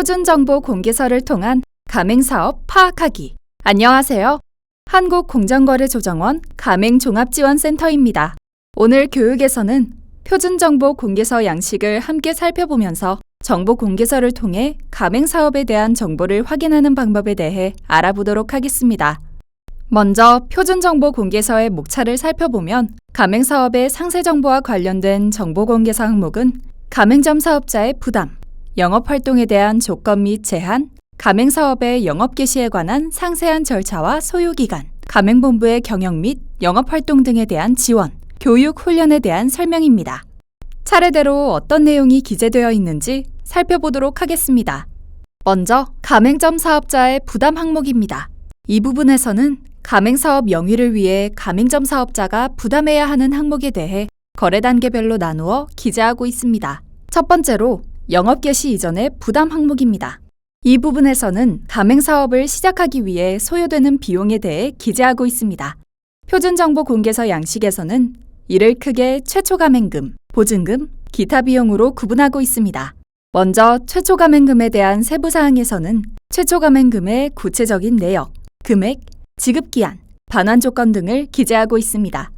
표준정보공개서를 통한 가맹사업 파악하기. 안녕하세요. 한국공정거래조정원 가맹종합지원센터입니다. 오늘 교육에서는 표준정보공개서 양식을 함께 살펴보면서 정보공개서를 통해 가맹사업에 대한 정보를 확인하는 방법에 대해 알아보도록 하겠습니다. 먼저 표준정보공개서의 목차를 살펴보면 가맹사업의 상세정보와 관련된 정보공개서 항목은 가맹점 사업자의 부담, 영업활동에 대한 조건 및 제한, 가맹사업의 영업개시에 관한 상세한 절차와 소요기간, 가맹본부의 경영 및 영업활동 등에 대한 지원, 교육, 훈련에 대한 설명입니다. 차례대로 어떤 내용이 기재되어 있는지 살펴보도록 하겠습니다. 먼저 가맹점 사업자의 부담 항목입니다. 이 부분에서는 가맹사업 영위를 위해 가맹점 사업자가 부담해야 하는 항목에 대해 거래 단계별로 나누어 기재하고 있습니다. 첫 번째로 영업개시 이전의 부담 항목입니다. 이 부분에서는 가맹사업을 시작하기 위해 소요되는 비용에 대해 기재하고 있습니다. 표준정보공개서 양식에서는 이를 크게 최초가맹금, 보증금, 기타 비용으로 구분하고 있습니다. 먼저 최초가맹금에 대한 세부사항에서는 최초가맹금의 구체적인 내역, 금액, 지급기한, 반환조건 등을 기재하고 있습니다.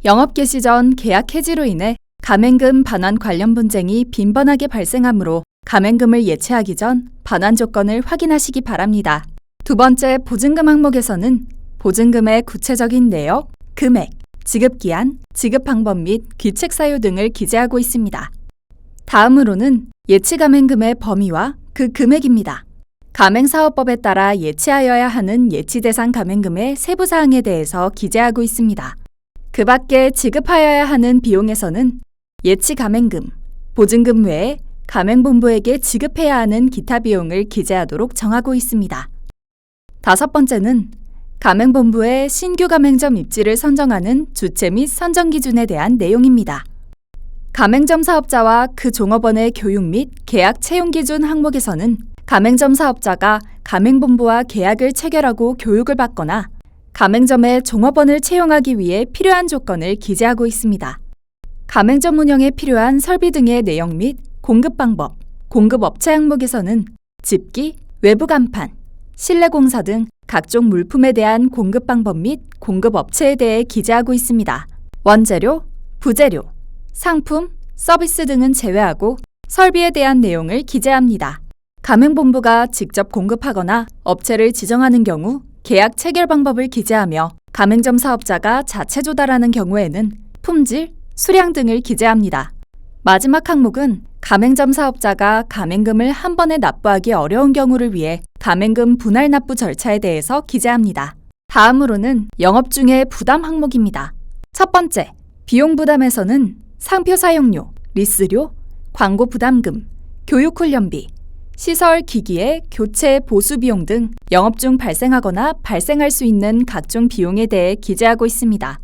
영업개시 전 계약 해지로 인해 가맹금 반환 관련 분쟁이 빈번하게 발생하므로 가맹금을 예치하기 전 반환 조건을 확인하시기 바랍니다. 두 번째 보증금 항목에서는 보증금의 구체적인 내역, 금액, 지급기한, 지급 방법 및 귀책 사유 등을 기재하고 있습니다. 다음으로는 예치가맹금의 범위와 그 금액입니다. 가맹사업법에 따라 예치하여야 하는 예치대상 가맹금의 세부사항에 대해서 기재하고 있습니다. 그 밖에 지급하여야 하는 비용에서는 예치가맹금, 보증금 외에 가맹본부에게 지급해야 하는 기타 비용을 기재하도록 정하고 있습니다. 다섯 번째는 가맹본부의 신규 가맹점 입지를 선정하는 주체 및 선정 기준에 대한 내용입니다. 가맹점 사업자와 그 종업원의 교육 및 계약 채용 기준 항목에서는 가맹점 사업자가 가맹본부와 계약을 체결하고 교육을 받거나 가맹점의 종업원을 채용하기 위해 필요한 조건을 기재하고 있습니다. 가맹점 운영에 필요한 설비 등의 내용 및 공급 방법, 공급업체 항목에서는 집기, 외부 간판, 실내공사 등 각종 물품에 대한 공급 방법 및 공급업체에 대해 기재하고 있습니다. 원재료, 부재료, 상품, 서비스 등은 제외하고 설비에 대한 내용을 기재합니다. 가맹본부가 직접 공급하거나 업체를 지정하는 경우 계약 체결 방법을 기재하며 가맹점 사업자가 자체 조달하는 경우에는 품질, 수량 등을 기재합니다. 마지막 항목은 가맹점 사업자가 가맹금을 한 번에 납부하기 어려운 경우를 위해 가맹금 분할 납부 절차에 대해서 기재합니다. 다음으로는 영업 중의 부담 항목입니다. 첫 번째, 비용 부담에서는 상표 사용료, 리스료, 광고 부담금, 교육훈련비, 시설 기기의 교체 보수 비용 등 영업 중 발생하거나 발생할 수 있는 각종 비용에 대해 기재하고 있습니다.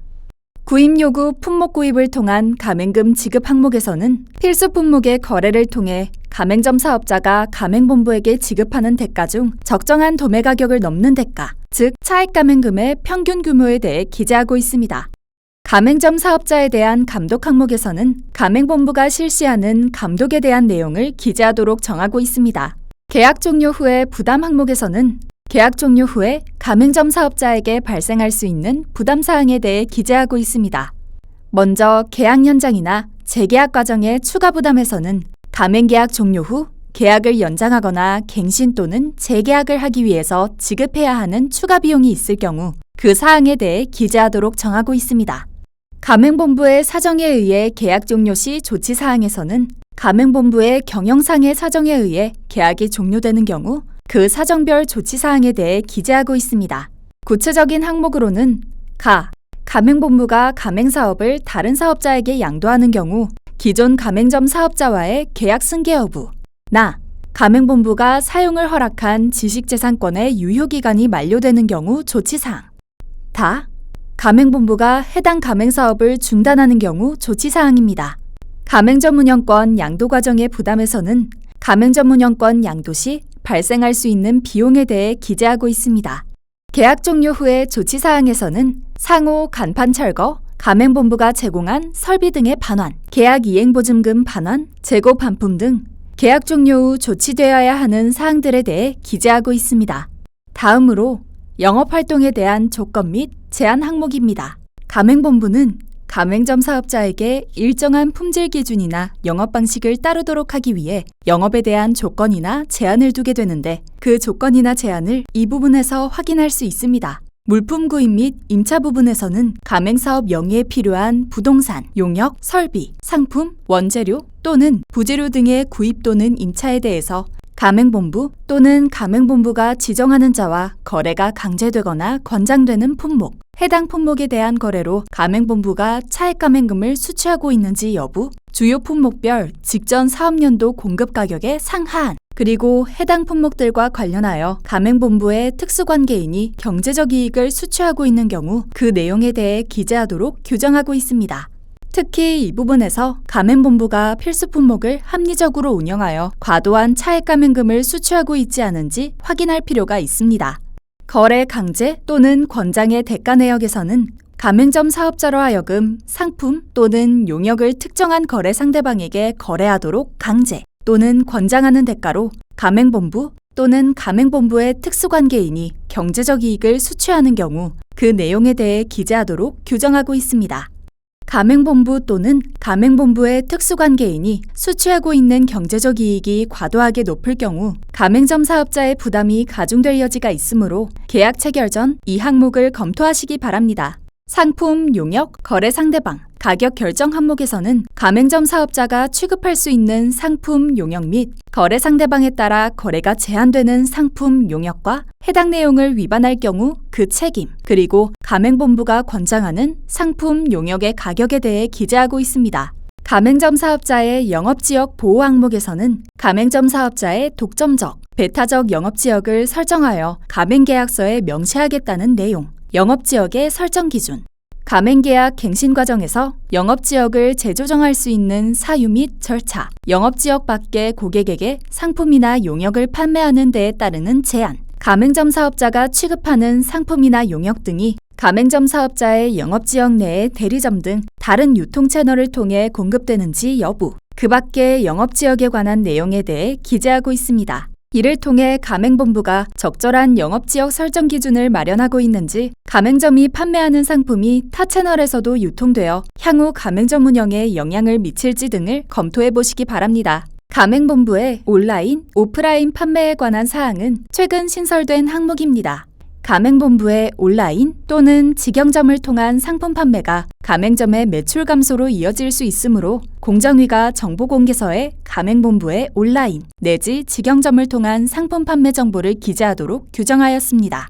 구입 요구 품목 구입을 통한 가맹금 지급 항목에서는 필수 품목의 거래를 통해 가맹점 사업자가 가맹본부에게 지급하는 대가 중 적정한 도매 가격을 넘는 대가, 즉 차액 가맹금의 평균 규모에 대해 기재하고 있습니다. 가맹점 사업자에 대한 감독 항목에서는 가맹본부가 실시하는 감독에 대한 내용을 기재하도록 정하고 있습니다. 계약 종료 후의 부담 항목에서는 계약 종료 후에 가맹점 사업자에게 발생할 수 있는 부담 사항에 대해 기재하고 있습니다. 먼저 계약 연장이나 재계약 과정의 추가 부담에서는 가맹계약 종료 후 계약을 연장하거나 갱신 또는 재계약을 하기 위해서 지급해야 하는 추가 비용이 있을 경우 그 사항에 대해 기재하도록 정하고 있습니다. 가맹본부의 사정에 의해 계약 종료 시 조치 사항에서는 가맹본부의 경영상의 사정에 의해 계약이 종료되는 경우 그 사정별 조치 사항에 대해 기재하고 있습니다. 구체적인 항목으로는 가맹본부가 가맹사업을 다른 사업자에게 양도하는 경우 기존 가맹점 사업자와의 계약 승계 여부, 가맹본부가 사용을 허락한 지식재산권의 유효기간이 만료되는 경우 조치사항, 가맹본부가 해당 가맹사업을 중단하는 경우 조치사항입니다. 가맹점 운영권 양도 과정의 부담에서는 가맹점 운영권 양도 시 발생할 수 있는 비용에 대해 기재하고 있습니다. 계약 종료 후의 조치사항에서는 상호 간판 철거, 가맹본부가 제공한 설비 등의 반환, 계약 이행보증금 반환, 재고 반품 등 계약 종료 후 조치되어야 하는 사항들에 대해 기재하고 있습니다. 다음으로 영업활동에 대한 조건 및 제한 항목입니다. 가맹본부는 가맹점 사업자에게 일정한 품질 기준이나 영업 방식을 따르도록 하기 위해 영업에 대한 조건이나 제한을 두게 되는데 그 조건이나 제한을 이 부분에서 확인할 수 있습니다. 물품 구입 및 임차 부분에서는 가맹사업 영위에 필요한 부동산, 용역, 설비, 상품, 원재료 또는 부재료 등의 구입 또는 임차에 대해서 가맹본부 또는 가맹본부가 지정하는 자와 거래가 강제되거나 권장되는 품목, 해당 품목에 대한 거래로 가맹본부가 차액 가맹금을 수취하고 있는지 여부, 주요 품목별 직전 사업연도 공급 가격의 상한, 그리고 해당 품목들과 관련하여 가맹본부의 특수관계인이 경제적 이익을 수취하고 있는 경우 그 내용에 대해 기재하도록 규정하고 있습니다. 특히 이 부분에서 가맹본부가 필수 품목을 합리적으로 운영하여 과도한 차액 가맹금을 수취하고 있지 않은지 확인할 필요가 있습니다. 거래 강제 또는 권장의 대가 내역에서는 가맹점 사업자로 하여금 상품 또는 용역을 특정한 거래 상대방에게 거래하도록 강제 또는 권장하는 대가로 가맹본부 또는 가맹본부의 특수관계인이 경제적 이익을 수취하는 경우 그 내용에 대해 기재하도록 규정하고 있습니다. 가맹본부 또는 가맹본부의 특수관계인이 수취하고 있는 경제적 이익이 과도하게 높을 경우 가맹점 사업자의 부담이 가중될 여지가 있으므로 계약 체결 전 이 항목을 검토하시기 바랍니다. 상품, 용역, 거래 상대방, 가격 결정 항목에서는 가맹점 사업자가 취급할 수 있는 상품, 용역 및 거래 상대방에 따라 거래가 제한되는 상품, 용역과 해당 내용을 위반할 경우 그 책임, 그리고 가맹본부가 권장하는 상품, 용역의 가격에 대해 기재하고 있습니다. 가맹점 사업자의 영업지역 보호 항목에서는 가맹점 사업자의 독점적, 배타적 영업지역을 설정하여 가맹계약서에 명시하겠다는 내용, 영업지역의 설정 기준, 가맹계약 갱신 과정에서 영업지역을 재조정할 수 있는 사유 및 절차, 영업지역 밖의 고객에게 상품이나 용역을 판매하는 데에 따르는 제한, 가맹점 사업자가 취급하는 상품이나 용역 등이 가맹점 사업자의 영업지역 내의 대리점 등 다른 유통 채널을 통해 공급되는지 여부, 그 밖의 영업지역에 관한 내용에 대해 기재하고 있습니다. 이를 통해 가맹본부가 적절한 영업지역 설정 기준을 마련하고 있는지, 가맹점이 판매하는 상품이 타 채널에서도 유통되어 향후 가맹점 운영에 영향을 미칠지 등을 검토해 보시기 바랍니다. 가맹본부의 온라인, 오프라인 판매에 관한 사항은 최근 신설된 항목입니다. 가맹본부의 온라인 또는 직영점을 통한 상품 판매가 가맹점의 매출 감소로 이어질 수 있으므로 공정위가 정보공개서에 가맹본부의 온라인 내지 직영점을 통한 상품 판매 정보를 기재하도록 규정하였습니다.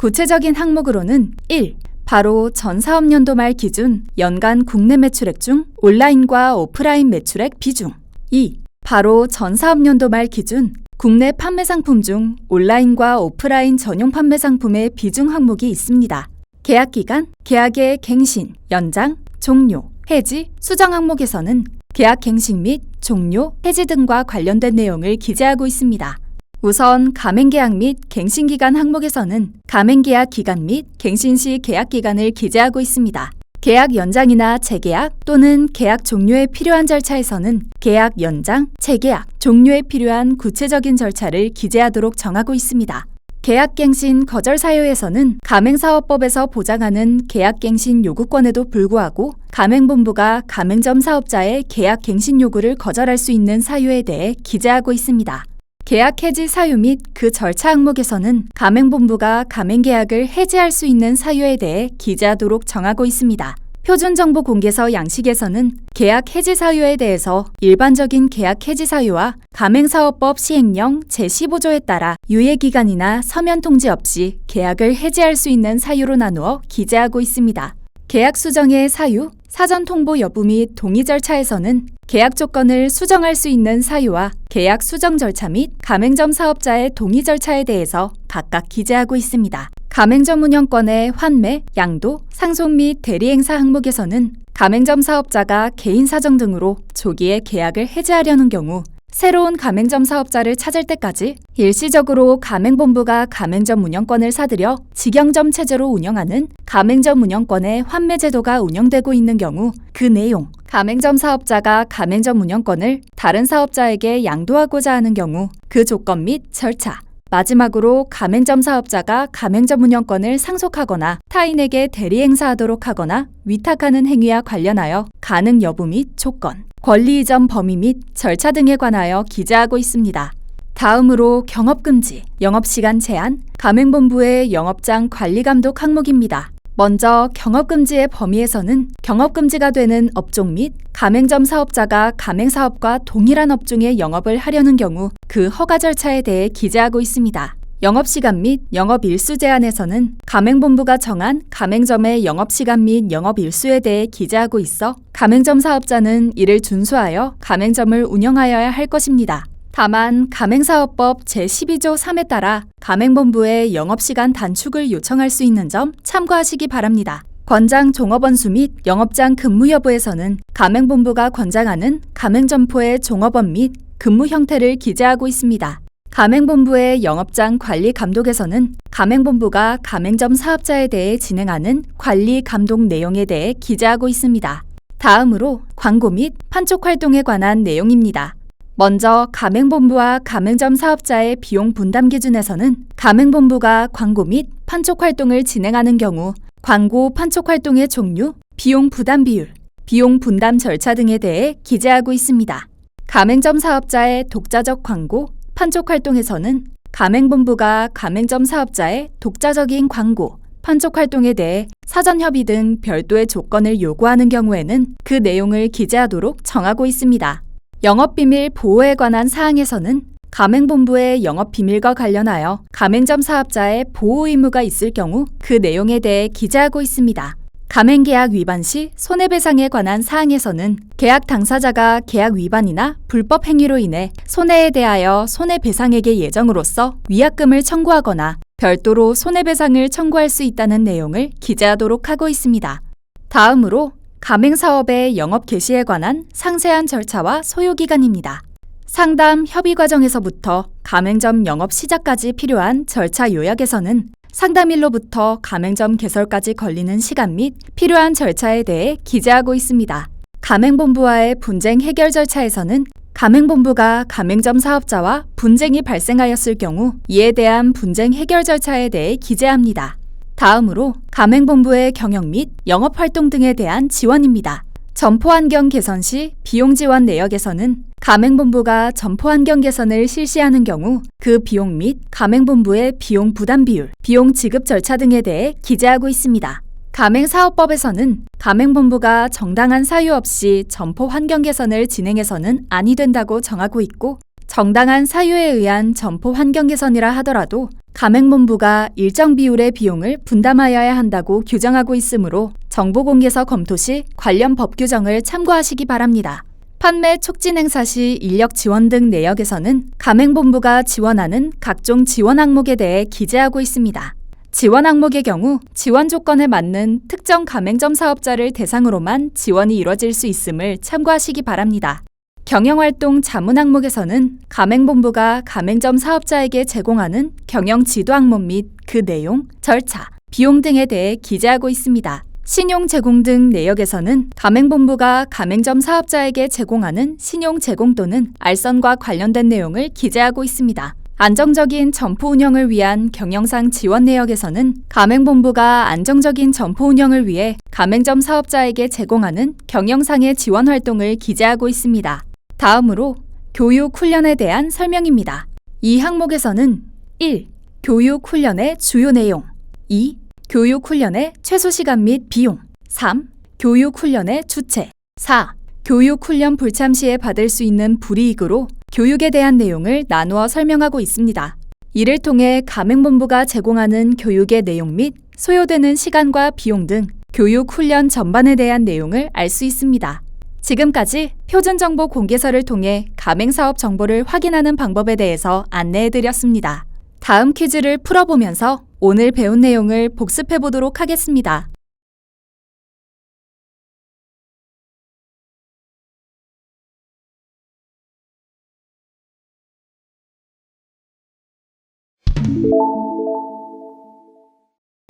구체적인 항목으로는 1. 바로 전 사업연도 말 기준 연간 국내 매출액 중 온라인과 오프라인 매출액 비중. 2. 바로 전 사업연도 말 기준 국내 판매 상품 중 온라인과 오프라인 전용 판매 상품의 비중 항목이 있습니다. 계약 기간, 계약의 갱신, 연장, 종료, 해지, 수정 항목에서는 계약 갱신 및 종료, 해지 등과 관련된 내용을 기재하고 있습니다. 우선 가맹계약 및 갱신기간 항목에서는 가맹계약 기간 및 갱신 시 계약 기간을 기재하고 있습니다. 계약 연장이나 재계약 또는 계약 종료에 필요한 절차에서는 계약 연장, 재계약, 종료에 필요한 구체적인 절차를 기재하도록 정하고 있습니다. 계약갱신 거절 사유에서는 가맹사업법에서 보장하는 계약갱신 요구권에도 불구하고 가맹본부가 가맹점 사업자의 계약갱신 요구를 거절할 수 있는 사유에 대해 기재하고 있습니다. 계약 해지 사유 및 그 절차 항목에서는 가맹본부가 가맹계약을 해지할 수 있는 사유에 대해 기재하도록 정하고 있습니다. 표준정보공개서 양식에서는 계약 해지 사유에 대해서 일반적인 계약 해지 사유와 가맹사업법 시행령 제15조에 따라 유예기간이나 서면 통지 없이 계약을 해지할 수 있는 사유로 나누어 기재하고 있습니다. 계약 수정의 사유, 사전 통보 여부 및 동의 절차에서는 계약 조건을 수정할 수 있는 사유와 계약 수정 절차 및 가맹점 사업자의 동의 절차에 대해서 각각 기재하고 있습니다. 가맹점 운영권의 환매, 양도, 상속 및 대리행사 항목에서는 가맹점 사업자가 개인 사정 등으로 조기에 계약을 해지하려는 경우 새로운 가맹점 사업자를 찾을 때까지 일시적으로 가맹본부가 가맹점 운영권을 사들여 직영점 체제로 운영하는 가맹점 운영권의 환매제도가 운영되고 있는 경우 그 내용, 가맹점 사업자가 가맹점 운영권을 다른 사업자에게 양도하고자 하는 경우 그 조건 및 절차, 마지막으로 가맹점 사업자가 가맹점 운영권을 상속하거나 타인에게 대리 행사하도록 하거나 위탁하는 행위와 관련하여 가능 여부 및 조건, 권리 이전 범위 및 절차 등에 관하여 기재하고 있습니다. 다음으로 경업금지, 영업시간 제한, 가맹본부의 영업장 관리감독 항목입니다. 먼저 경업금지의 범위에서는 경업금지가 되는 업종 및 가맹점 사업자가 가맹사업과 동일한 업종의 영업을 하려는 경우 그 허가 절차에 대해 기재하고 있습니다. 영업시간 및 영업일수 제한에서는 가맹본부가 정한 가맹점의 영업시간 및 영업일수에 대해 기재하고 있어 가맹점 사업자는 이를 준수하여 가맹점을 운영하여야 할 것입니다. 다만 가맹사업법 제12조 3에 따라 가맹본부에 영업시간 단축을 요청할 수 있는 점 참고하시기 바랍니다. 권장 종업원수 및 영업장 근무 여부에서는 가맹본부가 권장하는 가맹점포의 종업원 및 근무 형태를 기재하고 있습니다. 가맹본부의 영업장 관리 감독에서는 가맹본부가 가맹점 사업자에 대해 진행하는 관리 감독 내용에 대해 기재하고 있습니다. 다음으로 광고 및 판촉 활동에 관한 내용입니다. 먼저 가맹본부와 가맹점 사업자의 비용 분담 기준에서는 가맹본부가 광고 및 판촉 활동을 진행하는 경우 광고 판촉 활동의 종류, 비용 부담 비율, 비용 분담 절차 등에 대해 기재하고 있습니다. 가맹점 사업자의 독자적 광고, 판촉 활동에서는 가맹본부가 가맹점 사업자의 독자적인 광고, 판촉 활동에 대해 사전 협의 등 별도의 조건을 요구하는 경우에는 그 내용을 기재하도록 정하고 있습니다. 영업비밀 보호에 관한 사항에서는 가맹본부의 영업비밀과 관련하여 가맹점 사업자의 보호 의무가 있을 경우 그 내용에 대해 기재하고 있습니다. 가맹계약 위반 시 손해배상에 관한 사항에서는 계약 당사자가 계약 위반이나 불법 행위로 인해 손해에 대하여 손해배상액의 예정으로서 위약금을 청구하거나 별도로 손해배상을 청구할 수 있다는 내용을 기재하도록 하고 있습니다. 다음으로 가맹사업의 영업 개시에 관한 상세한 절차와 소요기간입니다. 상담 협의 과정에서부터 가맹점 영업 시작까지 필요한 절차 요약에서는 상담일로부터 가맹점 개설까지 걸리는 시간 및 필요한 절차에 대해 기재하고 있습니다. 가맹본부와의 분쟁 해결 절차에서는 가맹본부가 가맹점 사업자와 분쟁이 발생하였을 경우 이에 대한 분쟁 해결 절차에 대해 기재합니다. 다음으로 가맹본부의 경영 및 영업활동 등에 대한 지원입니다. 점포환경 개선 시 비용 지원 내역에서는 가맹본부가 점포환경 개선을 실시하는 경우 그 비용 및 가맹본부의 비용 부담 비율, 비용 지급 절차 등에 대해 기재하고 있습니다. 가맹사업법에서는 가맹본부가 정당한 사유 없이 점포 환경 개선을 진행해서는 아니 된다고 정하고 있고 정당한 사유에 의한 점포 환경 개선이라 하더라도 가맹본부가 일정 비율의 비용을 분담하여야 한다고 규정하고 있으므로 정보공개서 검토 시 관련 법 규정을 참고하시기 바랍니다. 판매 촉진 행사 시 인력 지원 등 내역에서는 가맹본부가 지원하는 각종 지원 항목에 대해 기재하고 있습니다. 지원 항목의 경우 지원 조건에 맞는 특정 가맹점 사업자를 대상으로만 지원이 이뤄질 수 있음을 참고하시기 바랍니다. 경영활동 자문 항목에서는 가맹본부가 가맹점 사업자에게 제공하는 경영 지도 항목 및 그 내용, 절차, 비용 등에 대해 기재하고 있습니다. 신용 제공 등 내역에서는 가맹본부가 가맹점 사업자에게 제공하는 신용 제공 또는 알선과 관련된 내용을 기재하고 있습니다. 안정적인 점포 운영을 위한 경영상 지원 내역에서는 가맹본부가 안정적인 점포 운영을 위해 가맹점 사업자에게 제공하는 경영상의 지원 활동을 기재하고 있습니다. 다음으로 교육 훈련에 대한 설명입니다. 이 항목에서는 1. 교육 훈련의 주요 내용 2. 교육 훈련의 최소 시간 및 비용 3. 교육 훈련의 주체 4. 교육 훈련 불참 시에 받을 수 있는 불이익으로 교육에 대한 내용을 나누어 설명하고 있습니다. 이를 통해 가맹본부가 제공하는 교육의 내용 및 소요되는 시간과 비용 등 교육 훈련 전반에 대한 내용을 알 수 있습니다. 지금까지 표준정보 공개서를 통해 가맹사업 정보를 확인하는 방법에 대해서 안내해드렸습니다. 다음 퀴즈를 풀어보면서 오늘 배운 내용을 복습해보도록 하겠습니다.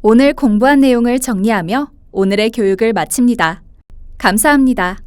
오늘 공부한 내용을 정리하며 오늘의 교육을 마칩니다. 감사합니다.